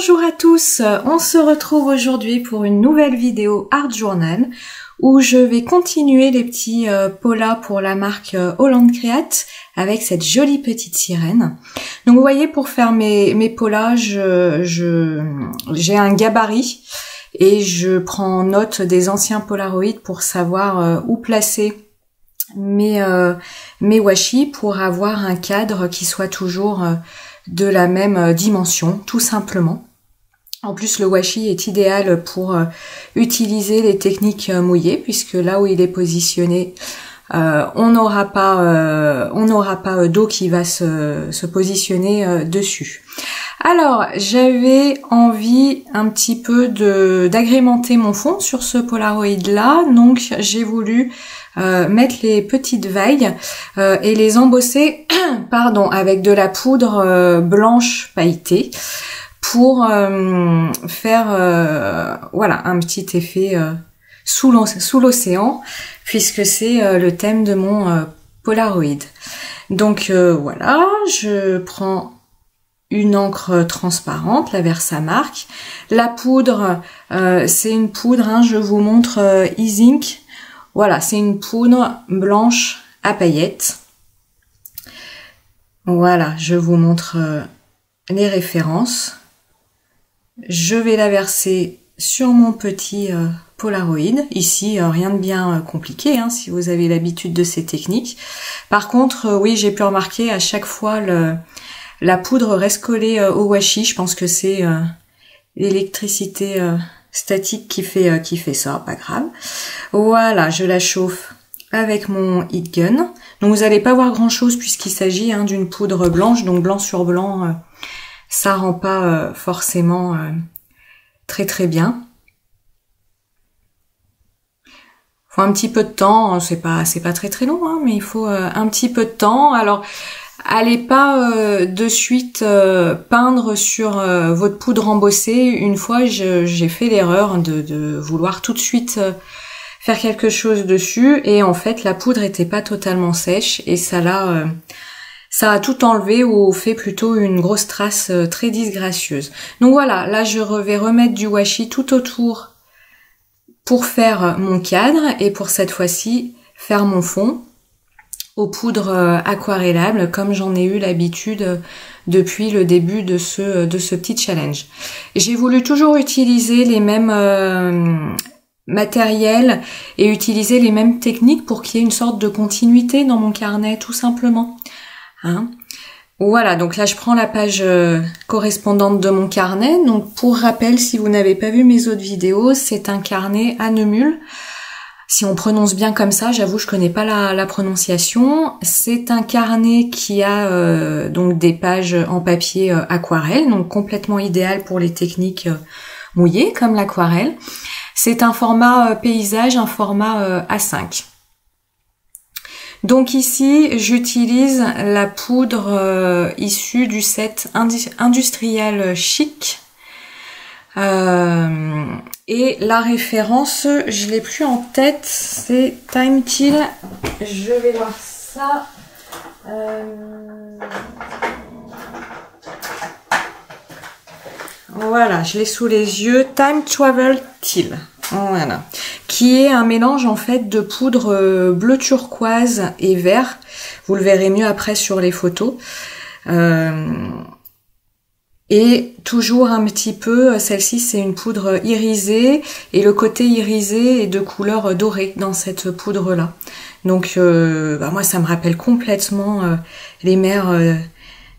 Bonjour à tous, on se retrouve aujourd'hui pour une nouvelle vidéo Art Journal où je vais continuer les petits polas pour la marque Holland Create avec cette jolie petite sirène. Donc vous voyez, pour faire mes polas, j'ai un gabarit et je prends note des anciens Polaroid pour savoir où placer mes washi pour avoir un cadre qui soit toujours de la même dimension, tout simplement. En plus, le washi est idéal pour utiliser les techniques mouillées, puisque là où il est positionné, on n'aura pas d'eau qui va se positionner dessus. Alors, j'avais envie un petit peu d'agrémenter mon fond sur ce Polaroid là, donc j'ai voulu mettre les petites vagues et les embosser pardon, avec de la poudre blanche pailletée pour faire voilà, un petit effet sous l'océan, puisque c'est le thème de mon Polaroid. Donc voilà, je prends une encre transparente, la Versamark. La poudre, c'est une poudre, hein, je vous montre E-Zinc. Voilà, c'est une poudre blanche à paillettes. Voilà, je vous montre les références. Je vais la verser sur mon petit Polaroid. Ici, rien de bien compliqué, hein, si vous avez l'habitude de ces techniques. Par contre, oui, j'ai pu remarquer à chaque fois la poudre reste collée au washi. Je pense que c'est l'électricité statique qui fait ça, pas grave. Voilà, je la chauffe avec mon heat gun. Donc vous n'allez pas voir grand chose puisqu'il s'agit d'une poudre blanche, donc blanc sur blanc, ça rend pas forcément très très bien. Faut un petit peu de temps, c'est pas très très long, hein, mais il faut un petit peu de temps. Alors allez pas de suite peindre sur votre poudre embossée. Une fois, j'ai fait l'erreur de vouloir tout de suite faire quelque chose dessus, et en fait la poudre était pas totalement sèche et ça a tout enlevé ou fait plutôt une grosse trace très disgracieuse. Donc voilà, là je vais remettre du washi tout autour pour faire mon cadre et pour cette fois-ci faire mon fond aux poudres aquarellables comme j'en ai eu l'habitude depuis le début de ce petit challenge. J'ai voulu toujours utiliser les mêmes matériel et utiliser les mêmes techniques pour qu'il y ait une sorte de continuité dans mon carnet, tout simplement. Hein, voilà, donc là je prends la page correspondante de mon carnet. Donc pour rappel, si vous n'avez pas vu mes autres vidéos, c'est un carnet à Neumul. Si on prononce bien comme ça, j'avoue je connais pas la prononciation. C'est un carnet qui a donc des pages en papier aquarelle, donc complètement idéal pour les techniques mouillées comme l'aquarelle. C'est un format paysage, un format A5. Donc ici, j'utilise la poudre issue du set industriel chic. Et la référence, je l'ai plus en tête, c'est Time Till. Je vais voir ça. Voilà, je l'ai sous les yeux. Time Travel Till. Voilà. Qui est un mélange en fait de poudre bleu turquoise et vert. Vous le verrez mieux après sur les photos. Et toujours un petit peu, celle-ci c'est une poudre irisée. Et le côté irisé est de couleur dorée dans cette poudre-là. Donc moi ça me rappelle complètement les mers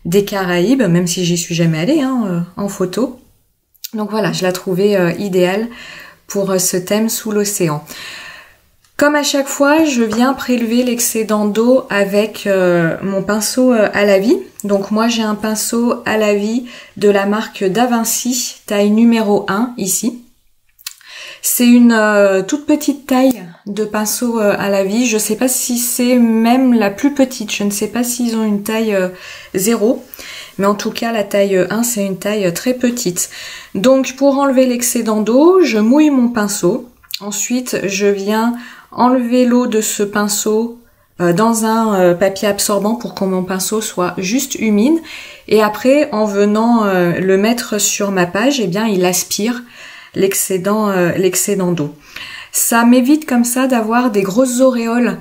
des Caraïbes, même si j'y suis jamais allée en photo. Donc voilà, je la trouvais idéale pour ce thème sous l'océan. Comme à chaque fois, je viens prélever l'excédent d'eau avec mon pinceau à la vie. Donc moi j'ai un pinceau à la vie de la marque Da Vinci, taille numéro 1 ici. C'est une toute petite taille de pinceau à la vie. Je ne sais pas si c'est même la plus petite. Je ne sais pas s'ils ont une taille 0. Mais en tout cas, la taille 1, c'est une taille très petite. Donc, pour enlever l'excédent d'eau, je mouille mon pinceau. Ensuite, je viens enlever l'eau de ce pinceau dans un papier absorbant pour que mon pinceau soit juste humide. Et après, en venant le mettre sur ma page, eh bien, il aspire l'excédent d'eau. Ça m'évite comme ça d'avoir des grosses auréoles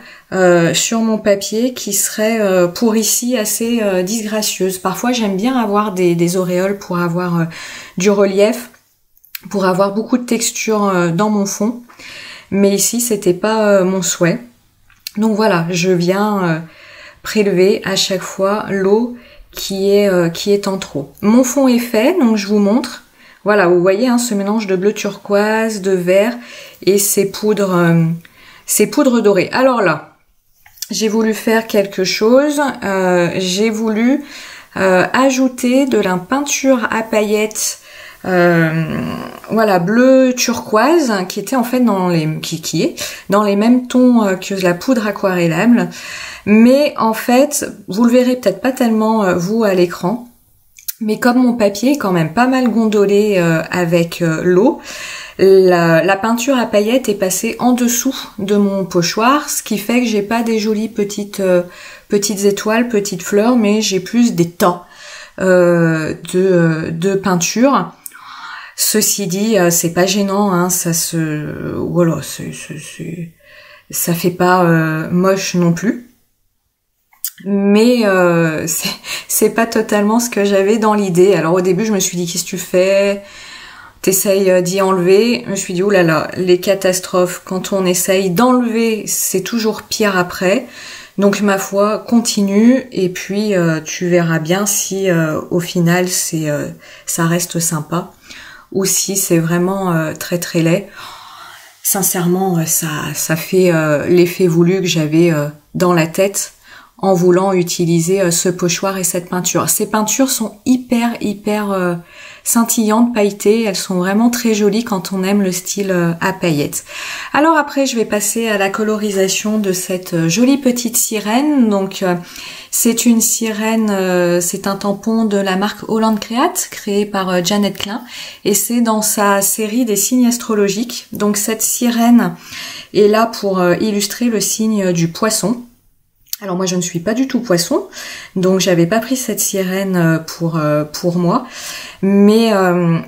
sur mon papier qui seraient pour ici assez disgracieuses. Parfois, j'aime bien avoir des auréoles pour avoir du relief, pour avoir beaucoup de texture dans mon fond. Mais ici, c'était pas mon souhait. Donc voilà, je viens prélever à chaque fois l'eau qui est en trop. Mon fond est fait, donc je vous montre. Voilà, vous voyez ce mélange de bleu turquoise, de vert et ces poudres dorées. Alors là, j'ai voulu faire quelque chose. J'ai voulu ajouter de la peinture à paillettes, voilà, bleu turquoise, qui était en fait qui est dans les mêmes tons que la poudre aquarellable. Mais en fait, vous le verrez peut-être pas tellement vous à l'écran. Mais comme mon papier est quand même pas mal gondolé avec l'eau, la peinture à paillettes est passée en dessous de mon pochoir, ce qui fait que j'ai pas des jolies petites étoiles, petites fleurs, mais j'ai plus des tas de peinture. Ceci dit, c'est pas gênant, ça fait pas moche non plus. Mais c'est pas totalement ce que j'avais dans l'idée. Alors au début je me suis dit qu'est-ce que tu fais? T'essayes d'y enlever. Je me suis dit oulala, les catastrophes quand on essaye d'enlever c'est toujours pire après. Donc ma foi, continue et puis tu verras bien si au final ça reste sympa ou si c'est vraiment très très laid. Sincèrement ça fait l'effet voulu que j'avais dans la tête en voulant utiliser ce pochoir et cette peinture. Ces peintures sont hyper scintillantes, pailletées. Elles sont vraiment très jolies quand on aime le style à paillettes. Alors après, je vais passer à la colorisation de cette jolie petite sirène. Donc, c'est une sirène, c'est un tampon de la marque Holland Create, créé par Janet Klein. Et c'est dans sa série des signes astrologiques. Donc, cette sirène est là pour illustrer le signe du poisson. Alors moi je ne suis pas du tout poisson, donc j'avais pas pris cette sirène pour moi, mais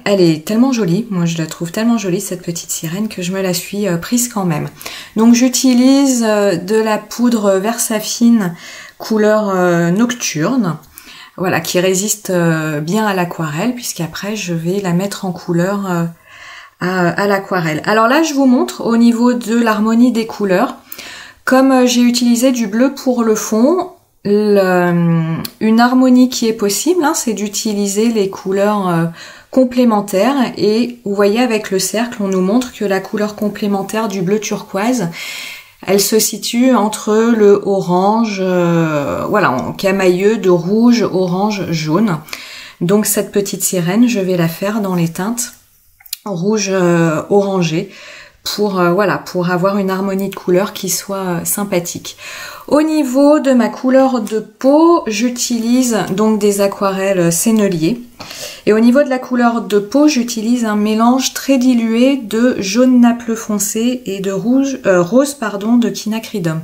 elle est tellement jolie, moi je la trouve tellement jolie cette petite sirène que je me la suis prise quand même. Donc j'utilise de la poudre Versafine couleur nocturne, voilà, qui résiste bien à l'aquarelle, puisqu'après je vais la mettre en couleur à l'aquarelle. Alors là je vous montre au niveau de l'harmonie des couleurs. Comme j'ai utilisé du bleu pour le fond, une harmonie qui est possible, c'est d'utiliser les couleurs complémentaires. Et vous voyez avec le cercle, on nous montre que la couleur complémentaire du bleu turquoise, elle se situe entre le orange, voilà, en camailleux de rouge, orange, jaune. Donc cette petite sirène, je vais la faire dans les teintes rouge orangé. Pour avoir une harmonie de couleurs qui soit sympathique. Au niveau de ma couleur de peau, j'utilise donc des aquarelles sennelier. Et au niveau de la couleur de peau, j'utilise un mélange très dilué de jaune naples foncé et de rose de quinacridum.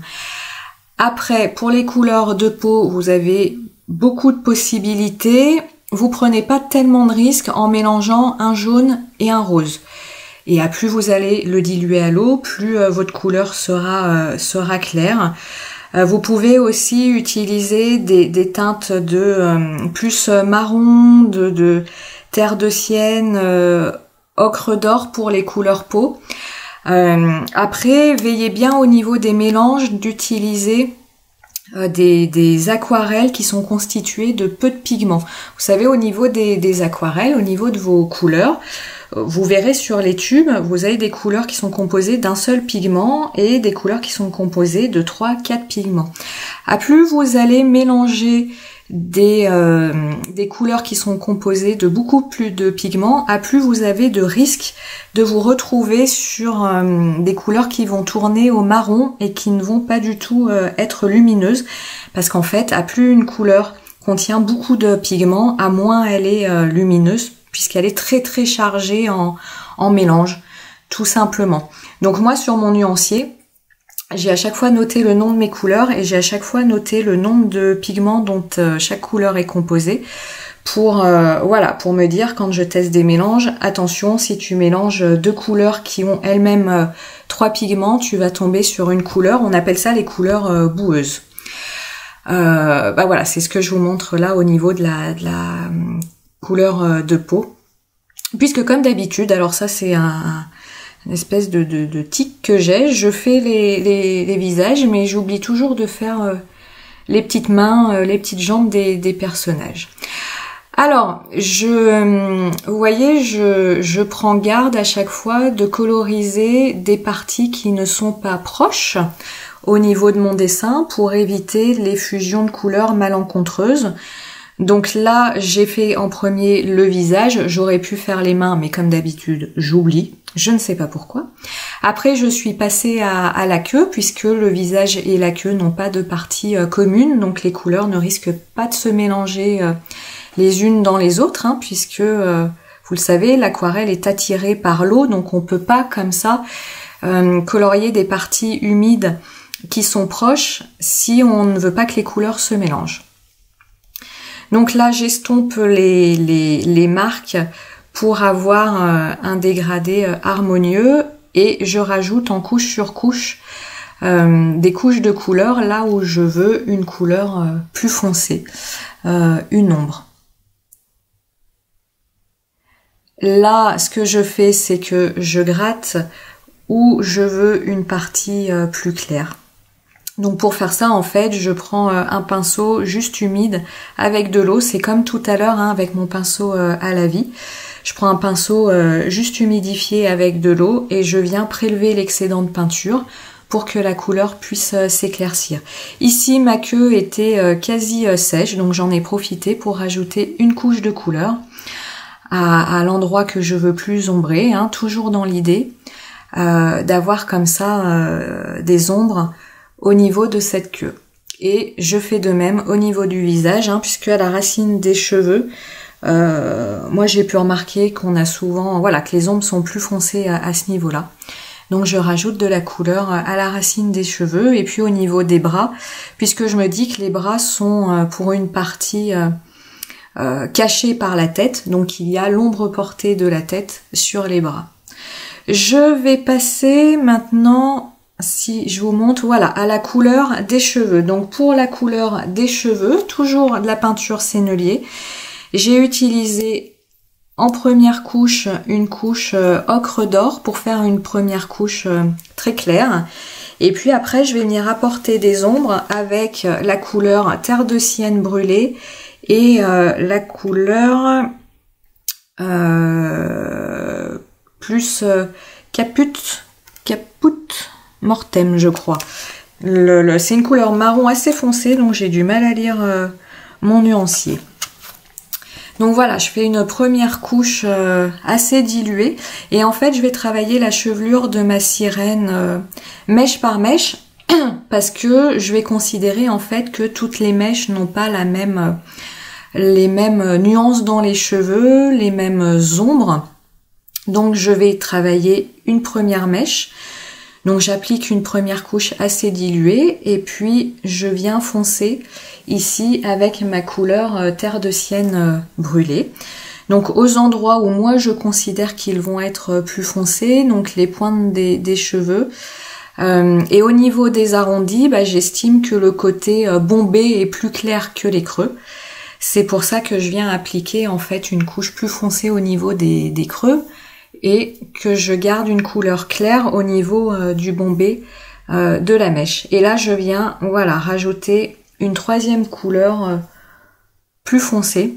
Après, pour les couleurs de peau, vous avez beaucoup de possibilités. Vous prenez pas tellement de risques en mélangeant un jaune et un rose. Et à plus vous allez le diluer à l'eau, plus votre couleur sera claire. Vous pouvez aussi utiliser des teintes de plus marron, de terre de sienne, ocre d'or pour les couleurs peau. Après, veillez bien au niveau des mélanges d'utiliser des aquarelles qui sont constituées de peu de pigments. Vous savez, au niveau des aquarelles, au niveau de vos couleurs, vous verrez sur les tubes, vous avez des couleurs qui sont composées d'un seul pigment et des couleurs qui sont composées de 3-4 pigments. À plus vous allez mélanger des couleurs qui sont composées de beaucoup plus de pigments, à plus vous avez de risques de vous retrouver sur des couleurs qui vont tourner au marron et qui ne vont pas du tout être lumineuses, parce qu'en fait, à plus une couleur contient beaucoup de pigments, à moins elle est lumineuse, puisqu'elle est très très chargée en mélange, tout simplement. Donc moi sur mon nuancier, j'ai à chaque fois noté le nom de mes couleurs et j'ai à chaque fois noté le nombre de pigments dont chaque couleur est composée pour voilà, pour me dire quand je teste des mélanges, attention, si tu mélanges deux couleurs qui ont elles-mêmes trois pigments, tu vas tomber sur une couleur, on appelle ça les couleurs boueuses. Bah voilà, c'est ce que je vous montre là au niveau de la couleur de peau. Puisque comme d'habitude, alors ça c'est une espèce de tic que j'ai, je fais les visages, mais j'oublie toujours de faire les petites mains, les petites jambes des personnages. Alors, vous voyez, je prends garde à chaque fois de coloriser des parties qui ne sont pas proches au niveau de mon dessin pour éviter les fusions de couleurs malencontreuses. Donc là, j'ai fait en premier le visage, j'aurais pu faire les mains, mais comme d'habitude, j'oublie, je ne sais pas pourquoi. Après, je suis passée à la queue, puisque le visage et la queue n'ont pas de partie commune, donc les couleurs ne risquent pas de se mélanger les unes dans les autres, hein, puisque, vous le savez, l'aquarelle est attirée par l'eau, donc on peut pas comme ça colorier des parties humides qui sont proches si on ne veut pas que les couleurs se mélangent. Donc là, j'estompe les marques pour avoir un dégradé harmonieux et je rajoute en couche sur couche des couches de couleurs là où je veux une couleur plus foncée, une ombre. Là, ce que je fais, c'est que je gratte où je veux une partie plus claire. Donc pour faire ça, en fait, je prends un pinceau juste humide avec de l'eau. C'est comme tout à l'heure, hein, avec mon pinceau à la vie. Je prends un pinceau juste humidifié avec de l'eau et je viens prélever l'excédent de peinture pour que la couleur puisse s'éclaircir. Ici, ma queue était quasi sèche, donc j'en ai profité pour rajouter une couche de couleur à l'endroit que je veux plus ombrer, hein, toujours dans l'idée d'avoir comme ça des ombres au niveau de cette queue. Et je fais de même au niveau du visage, hein, puisque à la racine des cheveux, moi j'ai pu remarquer qu'on a souvent, voilà, que les ombres sont plus foncées à ce niveau-là. Donc je rajoute de la couleur à la racine des cheveux et puis au niveau des bras, puisque je me dis que les bras sont pour une partie cachée par la tête, donc il y a l'ombre portée de la tête sur les bras. Je vais passer maintenant, si je vous montre, voilà, à la couleur des cheveux. Donc pour la couleur des cheveux, toujours de la peinture sennelier, j'ai utilisé en première couche une couche ocre d'or pour faire une première couche très claire. Et puis après, je vais venir apporter des ombres avec la couleur terre de sienne brûlée et la couleur plus caput mortem, je crois. C'est une couleur marron assez foncée, donc j'ai du mal à lire mon nuancier. Donc voilà, je fais une première couche assez diluée et en fait je vais travailler la chevelure de ma sirène mèche par mèche parce que je vais considérer en fait que toutes les mèches n'ont pas les mêmes nuances dans les cheveux, les mêmes ombres. Donc je vais travailler une première mèche. Donc j'applique une première couche assez diluée et puis je viens foncer ici avec ma couleur terre de sienne brûlée. Donc aux endroits où moi je considère qu'ils vont être plus foncés, donc les pointes des cheveux. Et au niveau des arrondis, bah, j'estime que le côté bombé est plus clair que les creux. C'est pour ça que je viens appliquer en fait une couche plus foncée au niveau des creux et que je garde une couleur claire au niveau du bombé de la mèche. Et là je viens, voilà, rajouter une troisième couleur plus foncée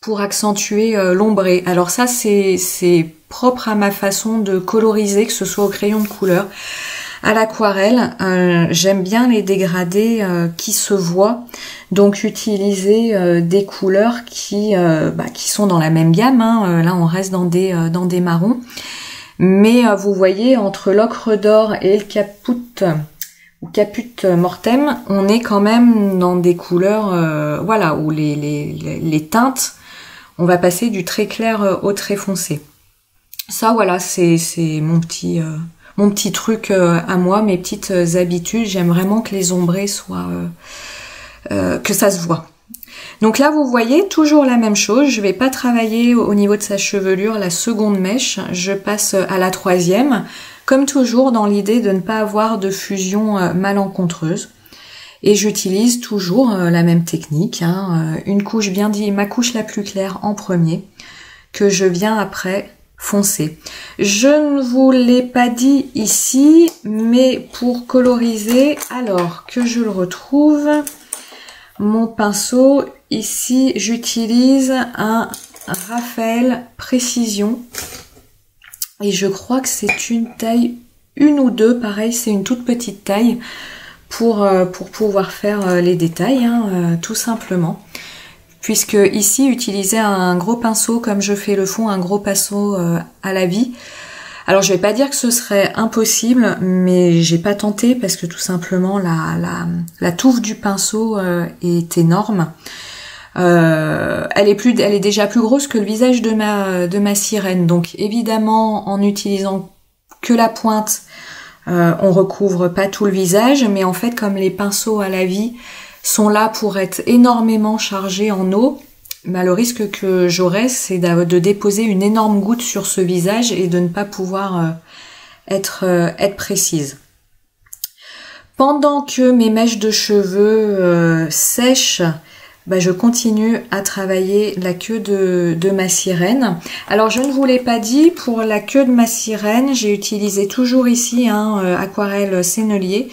pour accentuer l'ombré. Alors ça c'est propre à ma façon de coloriser, que ce soit au crayon de couleur, à l'aquarelle. J'aime bien les dégradés qui se voient, donc utiliser des couleurs qui sont dans la même gamme, hein. Là on reste dans des marrons, mais vous voyez entre l'ocre d'or et le caput mortem, on est quand même dans des couleurs voilà, où les teintes, on va passer du très clair au très foncé. Ça voilà, c'est mon petit mon petit truc à moi, mes petites habitudes. J'aime vraiment que les ombrés soient que ça se voit. Donc là, vous voyez, toujours la même chose. Je vais pas travailler au niveau de sa chevelure la seconde mèche. Je passe à la troisième, comme toujours dans l'idée de ne pas avoir de fusion malencontreuse. Et j'utilise toujours la même technique, hein, une couche bien dit, ma couche la plus claire en premier, que je viens après foncer. Je ne vous l'ai pas dit ici, mais pour coloriser, alors que je le retrouve, mon pinceau, ici j'utilise un Raphaël Précision, et je crois que c'est une taille 1 ou 2, pareil, c'est une toute petite taille, pour pouvoir faire les détails, hein, tout simplement. Puisque ici, utiliser un gros pinceau comme je fais le fond, un gros pinceau à la vie. Alors je vais pas dire que ce serait impossible, mais j'ai pas tenté parce que tout simplement la touffe du pinceau est énorme. Elle est déjà plus grosse que le visage de ma sirène. Donc évidemment, en utilisant que la pointe, on recouvre pas tout le visage, mais en fait comme les pinceaux à la vie sont là pour être énormément chargés en eau, bah, le risque que j'aurais c'est de déposer une énorme goutte sur ce visage et de ne pas pouvoir être précise. Pendant que mes mèches de cheveux sèchent, bah, je continue à travailler la queue de ma sirène. Alors je ne vous l'ai pas dit, pour la queue de ma sirène, j'ai utilisé toujours ici aquarelle sennelier,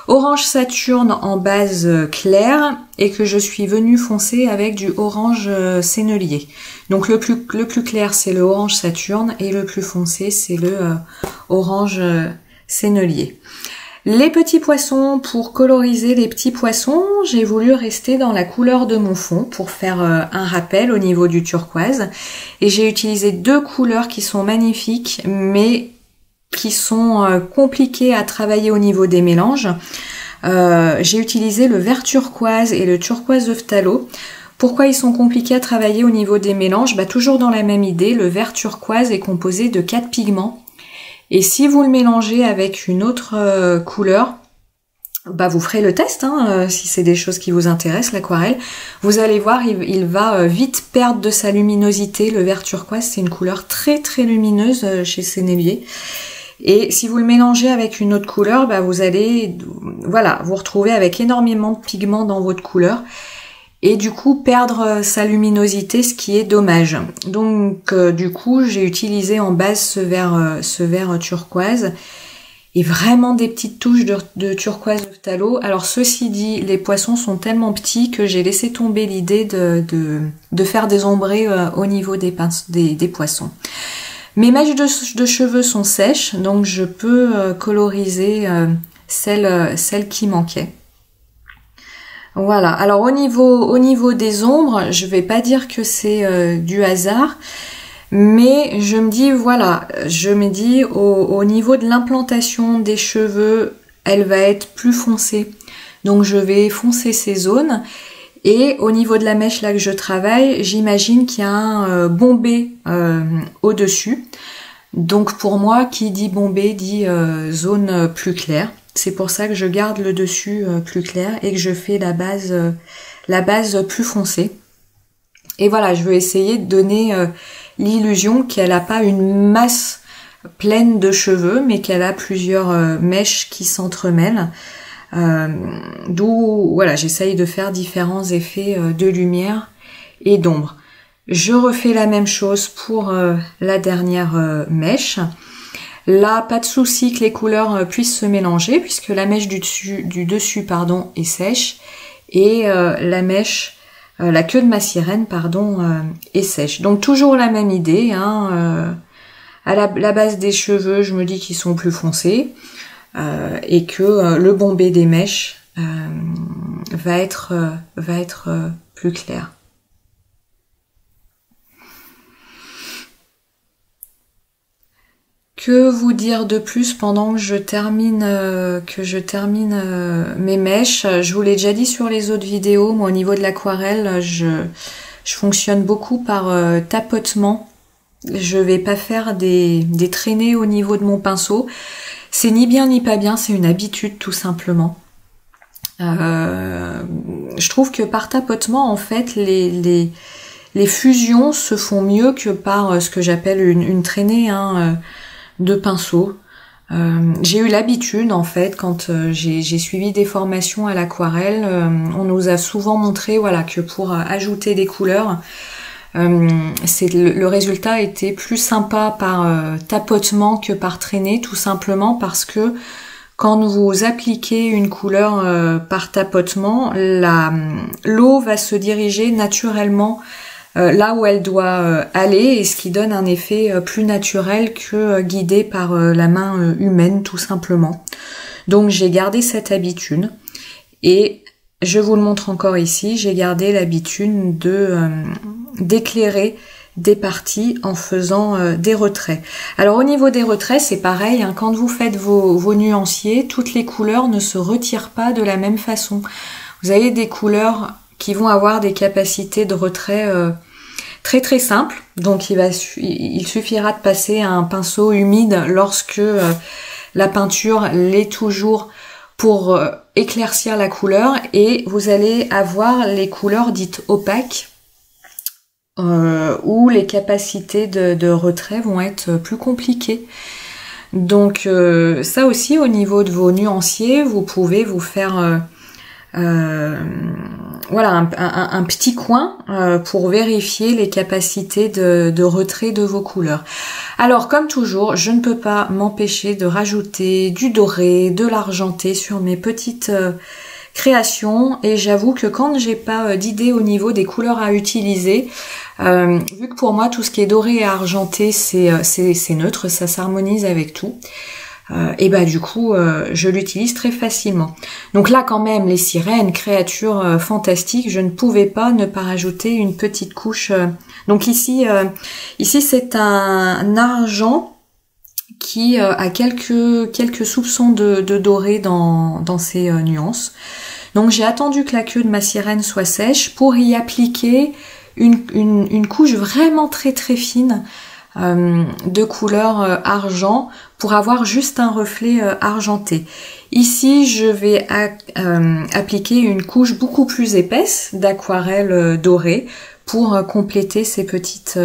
orange Saturne en base claire, et que je suis venue foncer avec du orange sennelier. Donc le plus clair c'est le orange Saturne et le plus foncé c'est le orange sennelier. Les petits poissons, pour coloriser les petits poissons, j'ai voulu rester dans la couleur de mon fond pour faire un rappel au niveau du turquoise. Et j'ai utilisé deux couleurs qui sont magnifiques, mais qui sont compliquées à travailler au niveau des mélanges. J'ai utilisé le vert turquoise et le turquoise de phthalo. Pourquoi ils sont compliqués à travailler au niveau des mélanges? Bah, toujours dans la même idée, le vert turquoise est composé de 4 pigments. Et si vous le mélangez avec une autre couleur, bah vous ferez le test, hein, si c'est des choses qui vous intéressent, l'aquarelle. Vous allez voir, il va vite perdre de sa luminosité. Le vert turquoise, c'est une couleur très très lumineuse chez Sennelier. Et si vous le mélangez avec une autre couleur, bah vous allez vous retrouver avec énormément de pigments dans votre couleur. Et du coup perdre sa luminosité, ce qui est dommage. Donc du coup j'ai utilisé en base ce vert turquoise et vraiment des petites touches de turquoise de phthalo. Alors ceci dit, les poissons sont tellement petits que j'ai laissé tomber l'idée de faire des ombrés au niveau des poissons. Mes mèches de cheveux sont sèches, donc je peux coloriser celles qui manquaient. Voilà, alors au niveau des ombres, je vais pas dire que c'est du hasard, mais je me dis, voilà, au niveau de l'implantation des cheveux, elle va être plus foncée. Donc je vais foncer ces zones, et au niveau de la mèche là que je travaille, j'imagine qu'il y a un bombé au-dessus. Donc pour moi, qui dit bombé dit zone plus claire. C'est pour ça que je garde le dessus plus clair et que je fais la base plus foncée. Et voilà, je veux essayer de donner l'illusion qu'elle n'a pas une masse pleine de cheveux, mais qu'elle a plusieurs mèches qui s'entremêlent. D'où, voilà, j'essaye de faire différents effets de lumière et d'ombre. Je refais la même chose pour la dernière mèche. Là, pas de souci que les couleurs puissent se mélanger puisque la mèche du dessus est sèche et la queue de ma sirène est sèche. Donc toujours la même idée. Hein, à la base des cheveux, je me dis qu'ils sont plus foncés et que le bombé des mèches va être plus clair. Que vous dire de plus pendant que je termine mes mèches? Je vous l'ai déjà dit sur les autres vidéos, moi au niveau de l'aquarelle, je fonctionne beaucoup par tapotement. Je vais pas faire des traînées au niveau de mon pinceau. C'est ni bien ni pas bien, c'est une habitude tout simplement. Je trouve que par tapotement, en fait, les fusions se font mieux que par ce que j'appelle une traînée de pinceau. J'ai eu l'habitude, en fait, quand j'ai suivi des formations à l'aquarelle, on nous a souvent montré, voilà, que pour ajouter des couleurs, le résultat était plus sympa par tapotement que par traînée, tout simplement parce que quand vous appliquez une couleur par tapotement, l'eau va se diriger naturellement là où elle doit aller, et ce qui donne un effet plus naturel que guidé par la main humaine, tout simplement. Donc j'ai gardé cette habitude, et je vous le montre encore ici, j'ai gardé l'habitude d'éclairer des parties en faisant des retraits. Alors au niveau des retraits, c'est pareil, hein, quand vous faites vos nuanciers, toutes les couleurs ne se retirent pas de la même façon. Vous avez des couleurs qui vont avoir des capacités de retrait très très simples, donc il suffira de passer un pinceau humide lorsque la peinture l'est toujours pour éclaircir la couleur, et vous allez avoir les couleurs dites opaques, où les capacités de retrait vont être plus compliquées. Donc ça aussi, au niveau de vos nuanciers, vous pouvez vous faire voilà un petit coin pour vérifier les capacités de retrait de vos couleurs. Alors comme toujours, je ne peux pas m'empêcher de rajouter du doré, de l'argenté sur mes petites créations, et j'avoue que quand j'ai pas d'idée au niveau des couleurs à utiliser, vu que pour moi tout ce qui est doré et argenté c'est neutre, ça s'harmonise avec tout, et bah du coup je l'utilise très facilement. Donc là quand même, les sirènes, créatures fantastiques, je ne pouvais pas ne pas rajouter une petite couche. Donc ici c'est un argent qui a quelques soupçons de doré dans ses nuances. Donc j'ai attendu que la queue de ma sirène soit sèche pour y appliquer une couche vraiment très très fine de couleur argent, pour avoir juste un reflet argenté. Ici je vais appliquer une couche beaucoup plus épaisse d'aquarelle dorée pour compléter ces petites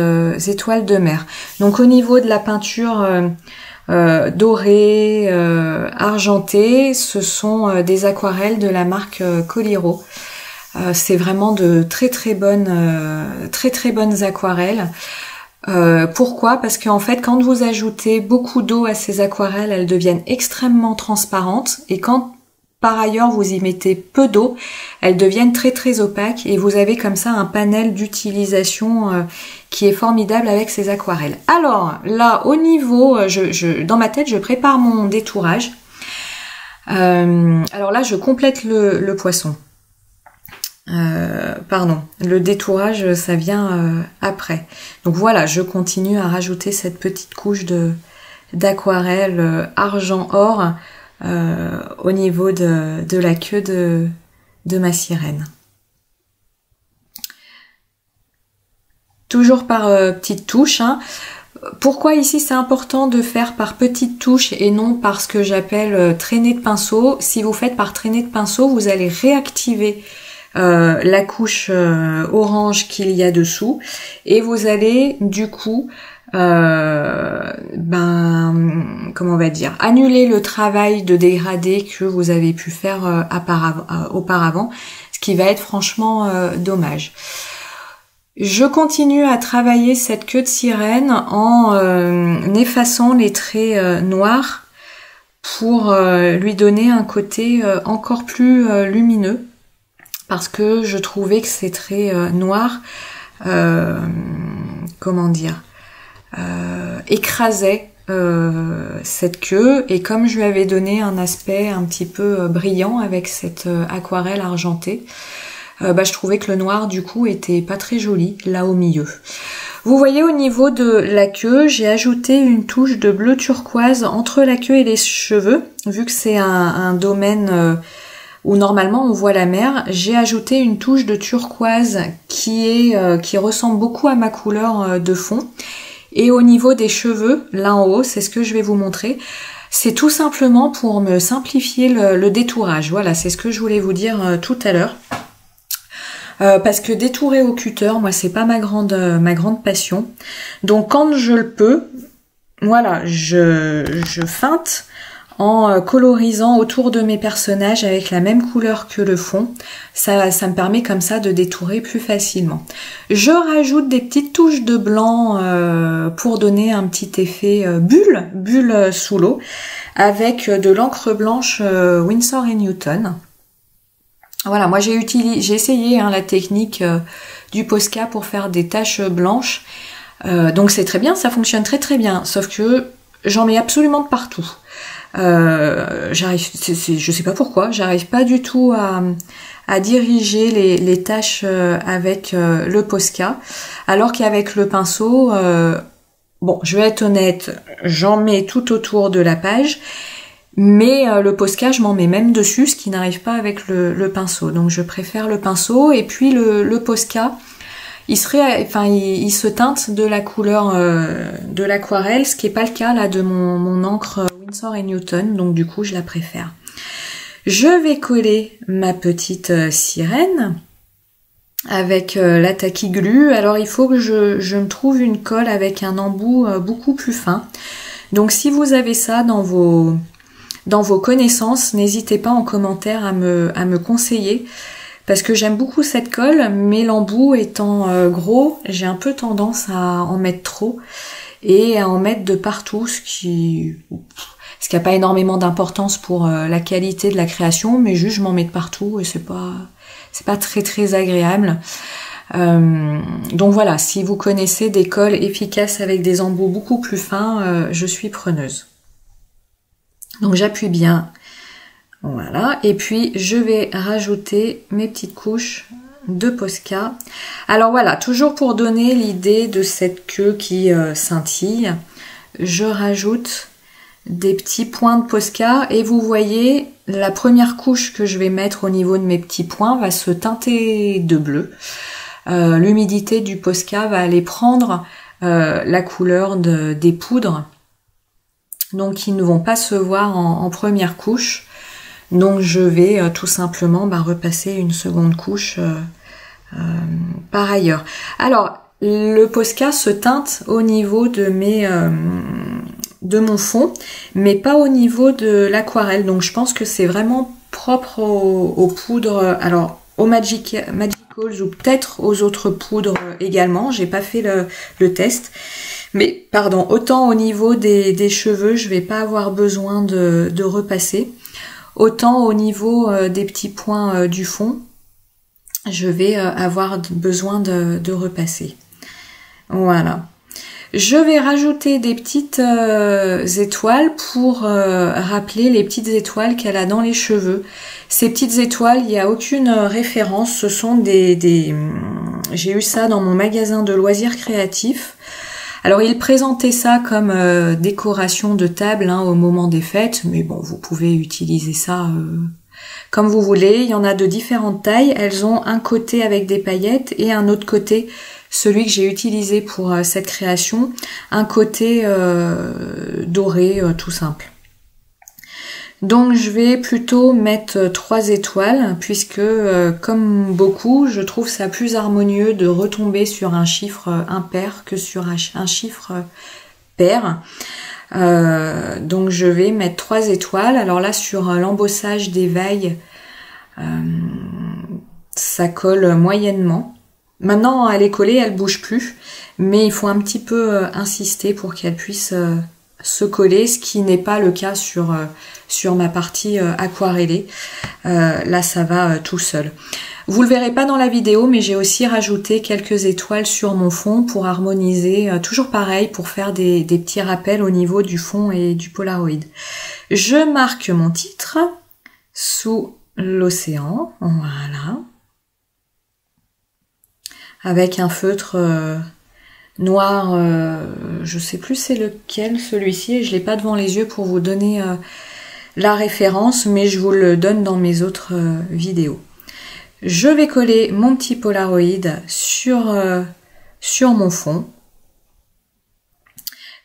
étoiles de mer. Donc au niveau de la peinture dorée, argentée, ce sont des aquarelles de la marque Coliro. C'est vraiment de très très bonnes aquarelles. Pourquoi? Parce qu'en fait, quand vous ajoutez beaucoup d'eau à ces aquarelles, elles deviennent extrêmement transparentes, et quand par ailleurs vous y mettez peu d'eau, elles deviennent très très opaques, et vous avez comme ça un panel d'utilisation qui est formidable avec ces aquarelles. Alors là, au niveau, dans ma tête, je prépare mon détourage. Alors là, je complète le poisson. Pardon, le détourage ça vient après. Donc voilà, je continue à rajouter cette petite couche d'aquarelle argent-or au niveau de la queue de ma sirène. Toujours par petites touches, hein. Pourquoi ici c'est important de faire par petites touches et non par ce que j'appelle traînée de pinceau? Si vous faites par traînée de pinceau, vous allez réactiver la couche orange qu'il y a dessous, et vous allez du coup comment on va dire, annuler le travail de dégradé que vous avez pu faire auparavant, ce qui va être franchement dommage. Je continue à travailler cette queue de sirène en effaçant les traits noirs pour lui donner un côté encore plus lumineux, parce que je trouvais que ces traits noirs, comment dire, écrasaient cette queue, et comme je lui avais donné un aspect un petit peu brillant avec cette aquarelle argentée, je trouvais que le noir du coup était pas très joli là au milieu. Vous voyez, au niveau de la queue, j'ai ajouté une touche de bleu turquoise entre la queue et les cheveux, vu que c'est un domaine où normalement on voit la mer. J'ai ajouté une touche de turquoise qui ressemble beaucoup à ma couleur de fond. Et au niveau des cheveux, là en haut, c'est ce que je vais vous montrer, C'est tout simplement pour me simplifier le détourage. Voilà, c'est ce que je voulais vous dire tout à l'heure. Parce que détourer au cutter, moi c'est pas ma grande passion. Donc quand je le peux, voilà, je feinte en colorisant autour de mes personnages avec la même couleur que le fond. Ça me permet comme ça de détourer plus facilement. Je rajoute des petites touches de blanc pour donner un petit effet bulle sous l'eau avec de l'encre blanche Winsor & Newton. Voilà, moi j'ai essayé la technique du Posca pour faire des taches blanches. Donc c'est très bien, ça fonctionne très très bien. Sauf que j'en mets absolument de partout. Je sais pas pourquoi, j'arrive pas du tout à diriger les tâches avec le Posca, alors qu'avec le pinceau, bon, je vais être honnête, j'en mets tout autour de la page, mais le Posca, je m'en mets même dessus, ce qui n'arrive pas avec le pinceau. Donc je préfère le pinceau, et puis le Posca, il se teinte de la couleur de l'aquarelle, ce qui est pas le cas là de mon encre Winsor & Newton, donc du coup je la préfère. Je vais coller ma petite sirène avec la Tacky Glue. Alors il faut que je me trouve une colle avec un embout beaucoup plus fin. Donc si vous avez ça dans vos connaissances, n'hésitez pas en commentaire à me conseiller. Parce que j'aime beaucoup cette colle, mais l'embout étant gros, j'ai un peu tendance à en mettre trop et à en mettre de partout, ce qui n'a pas énormément d'importance pour la qualité de la création, mais juste je m'en mets de partout et c'est pas très très agréable. Donc voilà, si vous connaissez des colles efficaces avec des embouts beaucoup plus fins, je suis preneuse. Donc j'appuie bien. Voilà, et puis je vais rajouter mes petites couches de Posca. Alors voilà, toujours pour donner l'idée de cette queue qui scintille, je rajoute des petits points de Posca et vous voyez, la première couche que je vais mettre au niveau de mes petits points va se teinter de bleu. L'humidité du Posca va aller prendre la couleur des poudres, donc ils ne vont pas se voir en première couche. Donc je vais tout simplement repasser une seconde couche par ailleurs. Alors le Posca se teinte au niveau de mon fond, mais pas au niveau de l'aquarelle. Donc je pense que c'est vraiment propre aux poudres, alors aux Magicals ou peut-être aux autres poudres également. J'ai pas fait le test. Mais pardon, autant au niveau des cheveux, je vais pas avoir besoin de repasser. Autant au niveau des petits points du fond, je vais avoir besoin de repasser. Voilà. Je vais rajouter des petites étoiles pour rappeler les petites étoiles qu'elle a dans les cheveux. Ces petites étoiles, il n'y a aucune référence. Ce sont j'ai eu ça dans mon magasin de loisirs créatifs. Alors il présentait ça comme décoration de table au moment des fêtes, mais bon, vous pouvez utiliser ça comme vous voulez. Il y en a de différentes tailles. Elles ont un côté avec des paillettes et un autre côté, celui que j'ai utilisé pour cette création, un côté doré tout simple. Donc je vais plutôt mettre 3 étoiles puisque comme beaucoup, je trouve ça plus harmonieux de retomber sur un chiffre impair que sur un chiffre pair. Donc je vais mettre 3 étoiles. Alors là sur l'embossage d'éveil, ça colle moyennement. Maintenant elle est collée, elle bouge plus, mais il faut un petit peu insister pour qu'elle puisse se coller, ce qui n'est pas le cas sur ma partie aquarellée. Là ça va tout seul. Vous le verrez pas dans la vidéo, mais j'ai aussi rajouté quelques étoiles sur mon fond pour harmoniser, toujours pareil, pour faire des petits rappels au niveau du fond et du Polaroid. Je marque mon titre sous l'océan, voilà, avec un feutre noir, je sais plus c'est lequel, celui-ci, et je l'ai pas devant les yeux pour vous donner la référence, mais je vous le donne dans mes autres vidéos. Je vais coller mon petit Polaroid sur mon fond.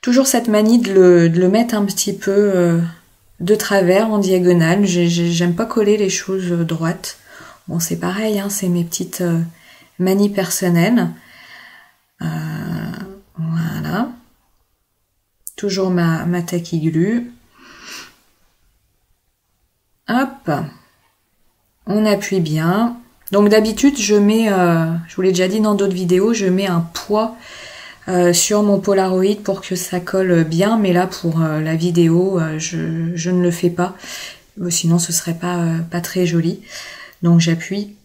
toujours cette manie de le mettre un petit peu de travers, en diagonale. J'aime pas coller les choses droites. Bon, c'est pareil, hein, c'est mes petites manies personnelles. Voilà. Toujours ma taquiglue. Hop. On appuie bien. Donc d'habitude, je mets, je vous l'ai déjà dit dans d'autres vidéos, je mets un poids sur mon Polaroid pour que ça colle bien. Mais là, pour la vidéo, je ne le fais pas. Sinon, ce serait pas très joli. Donc j'appuie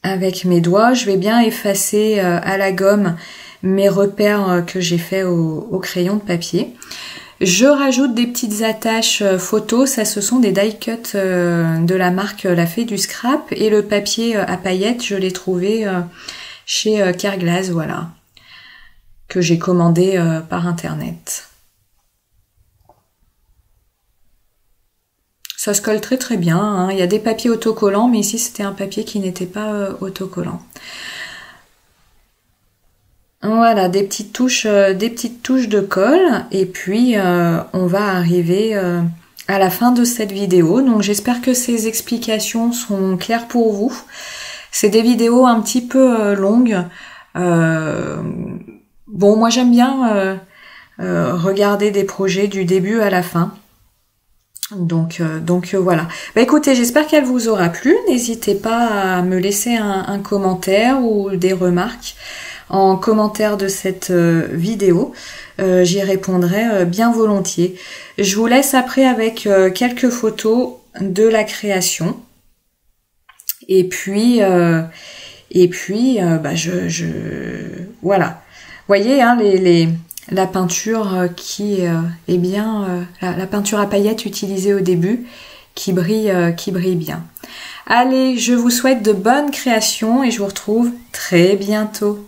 avec mes doigts. Je vais bien effacer à la gomme mes repères que j'ai fait au crayon de papier. Je rajoute des petites attaches photos, ça ce sont des die cut de la marque La Fée du Scrap, et le papier à paillettes, je l'ai trouvé chez Carglass, voilà, que j'ai commandé par internet. Ça se colle très très bien, hein. Il y a des papiers autocollants, mais ici c'était un papier qui n'était pas autocollant. Voilà, des petites touches de colle, et puis on va arriver à la fin de cette vidéo. Donc j'espère que ces explications sont claires pour vous. C'est des vidéos un petit peu longues. Bon, moi j'aime bien regarder des projets du début à la fin. Donc voilà. Bah écoutez, j'espère qu'elle vous aura plu. N'hésitez pas à me laisser un commentaire ou des remarques en commentaire de cette vidéo. J'y répondrai bien volontiers. Je vous laisse après avec quelques photos de la création. Et puis bah voilà. Vous voyez, hein, la peinture qui est bien, la peinture à paillettes utilisée au début, qui brille bien. Allez, je vous souhaite de bonnes créations et je vous retrouve très bientôt.